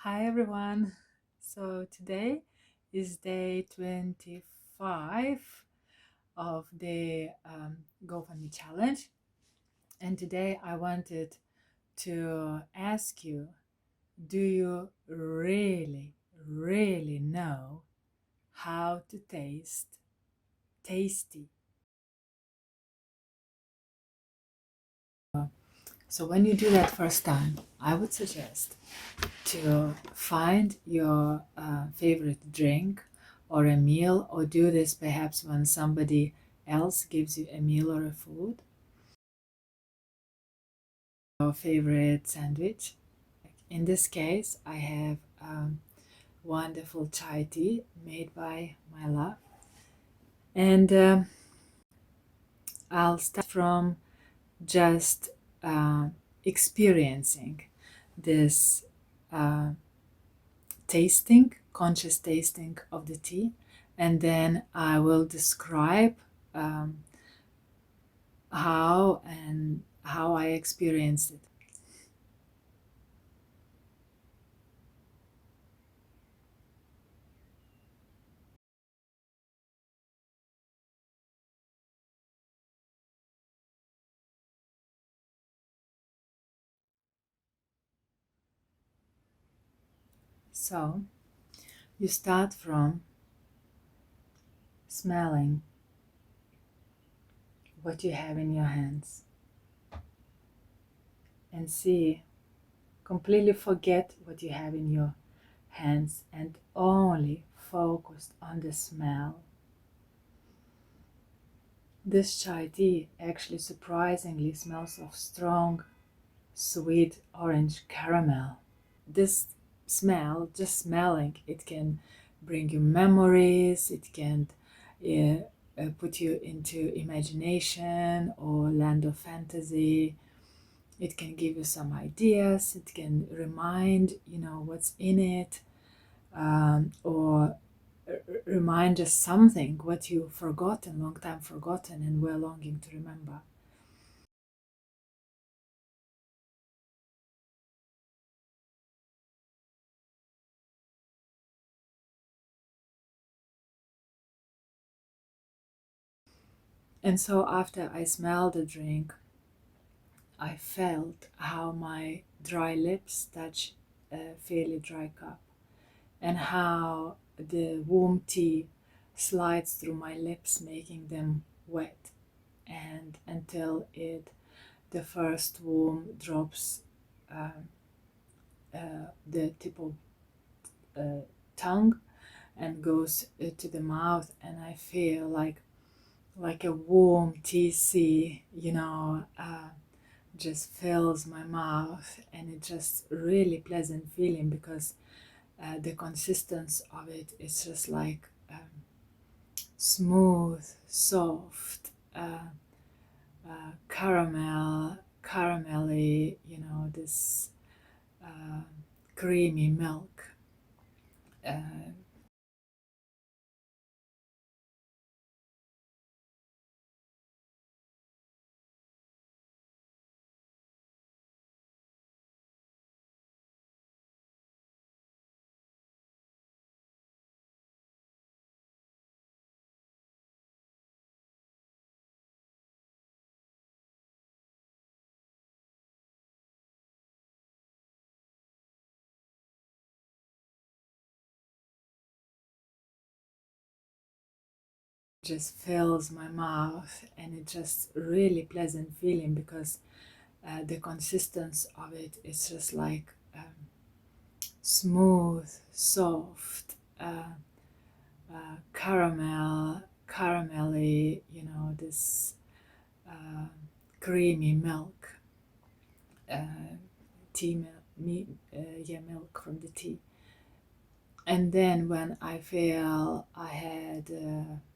Hi everyone. So today is day 25 of the GoFundMe Challenge, and today I wanted to ask you, do you really know how to taste tasty? So when you do that first time, I would suggest to find your favorite drink or a meal, or do this perhaps when somebody else gives you a meal or a food. Your favorite sandwich. In this case, I have wonderful chai tea made by my love, and I'll start from just experiencing this uh, conscious tasting of the tea, and then I will describe um, how I experienced it. So you start from smelling what you have in your hands and see, completely forget what you have in your hands and only focus on the smell. This chai tea actually surprisingly smells of strong, sweet orange caramel. This smell, just smelling, it can bring you memories, it can put you into imagination or land of fantasy. It can give you some ideas, it can remind what's in it, or remind us something what you forgotten, long time forgotten, and were longing to remember. And so after I smelled the drink, I felt how my dry lips touch a fairly dry cup, and how the warm tea slides through my lips, making them wet, and until the first warm drops um, the tip of tongue and goes to the mouth, and I feel like a warm tea sea, just fills my mouth, and it's just really pleasant feeling because the consistency of it is just like smooth, soft, caramelly, this uh, creamy milk. Uh, just fills my mouth, and it's just really pleasant feeling because the consistency of it is just like smooth, soft, caramelly, this uh, creamy milk, uh, milk from the tea. And then when I feel I had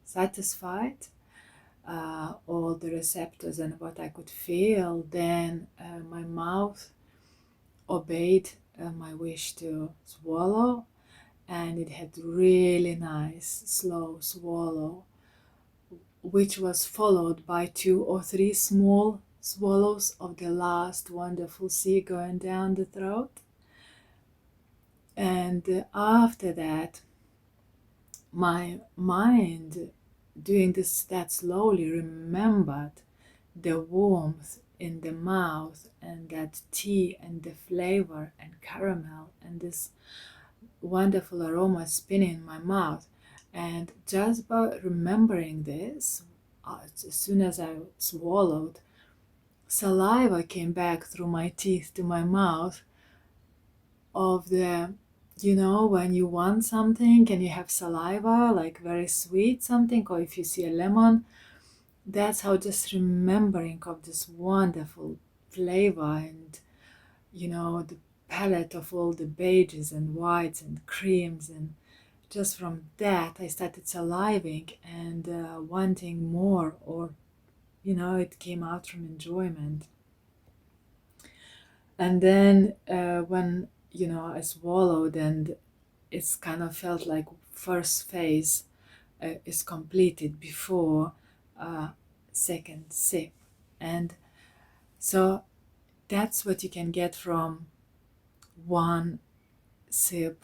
satisfied all the receptors and what I could feel, then my mouth obeyed my wish to swallow, and it had really nice slow swallow, which was followed by 2 or 3 small swallows of the last wonderful sea going down the throat. And after that, my mind, doing this that slowly, remembered the warmth in the mouth and that tea and the flavor and caramel and this wonderful aroma spinning in my mouth. And just by remembering this, as soon as I swallowed, saliva came back through my teeth to my mouth of the, when you want something and you have saliva, like very sweet something, or if you see a lemon, that's how just remembering of this wonderful flavor and, the palette of all the beiges and whites and creams, and just from that I started saliving and wanting more, or, it came out from enjoyment. And then when, I swallowed, and it's kind of felt like first phase is completed before second sip. And so that's what you can get from one sip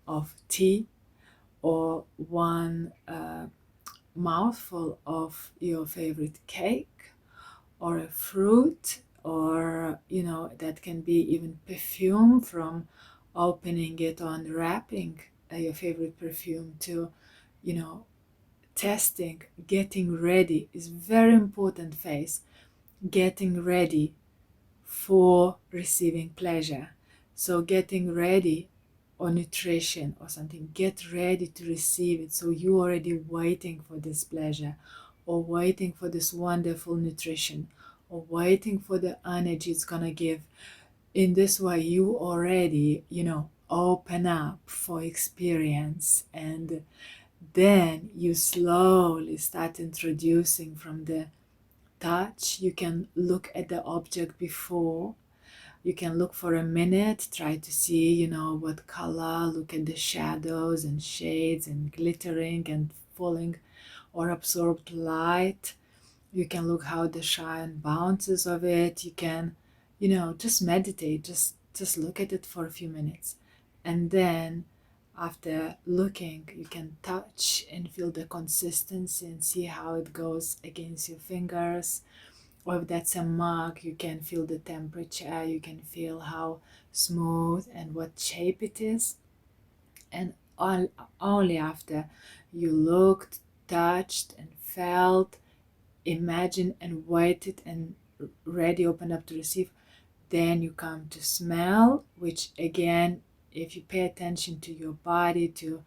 of tea, or one mouthful of your favorite cake, or a fruit, or, that can be even perfume, from opening it, unwrapping your favorite perfume, to, testing, getting ready is very important phase. Getting ready for receiving pleasure. So getting ready, or nutrition or something, get ready to receive it. So you already waiting for this pleasure, or waiting for this wonderful nutrition, or waiting for the energy it's gonna give. In this way, you already, open up for experience, and then you slowly start introducing from the touch. You can look at the object before. You can look for a minute, try to see, what color, look at the shadows and shades and glittering and falling or absorbed light. You can look how the shine bounces of it. You can, just meditate, just look at it for a few minutes. And then after looking, you can touch and feel the consistency and see how it goes against your fingers. Or if that's a mug, you can feel the temperature, you can feel how smooth and what shape it is. And only after you looked, touched, and felt, imagined, and waited, and ready, open up to receive, then you come to smell, which again, if you pay attention to your body, to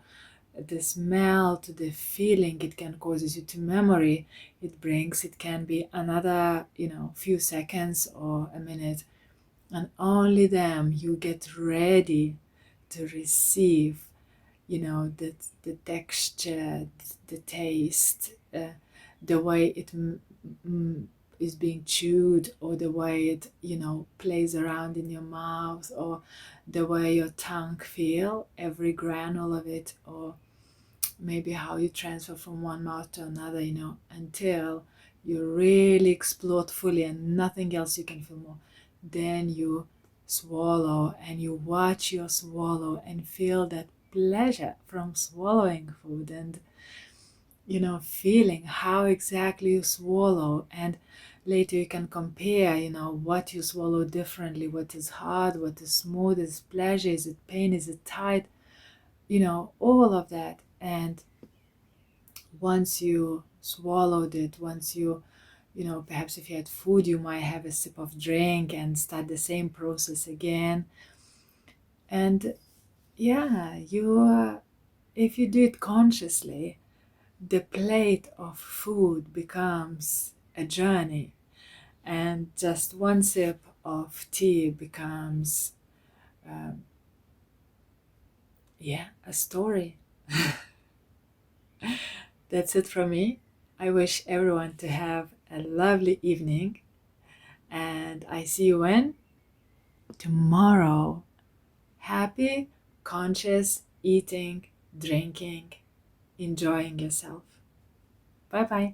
the smell, to the feeling it can causes you, to memory it can be another, few seconds or a minute, and only then you get ready to receive, the texture, the taste, the way it is being chewed, or the way it, plays around in your mouth, or the way your tongue feel every granule of it, or maybe how you transfer from one mouth to another, until you really explode fully and nothing else you can feel more. Then you swallow, and you watch your swallow and feel that pleasure from swallowing food, and, feeling how exactly you swallow. And later you can compare, what you swallow differently, what is hard, what is smooth, is it pleasure, is it pain, is it tight, all of that. And once you swallowed it, once you, perhaps if you had food, you might have a sip of drink and start the same process again. And yeah, if you do it consciously, the plate of food becomes a journey, and just one sip of tea becomes, um, a story. That's it from me. I wish everyone to have a lovely evening, and I see you when? Tomorrow. Happy, conscious eating, drinking, enjoying yourself. Bye bye.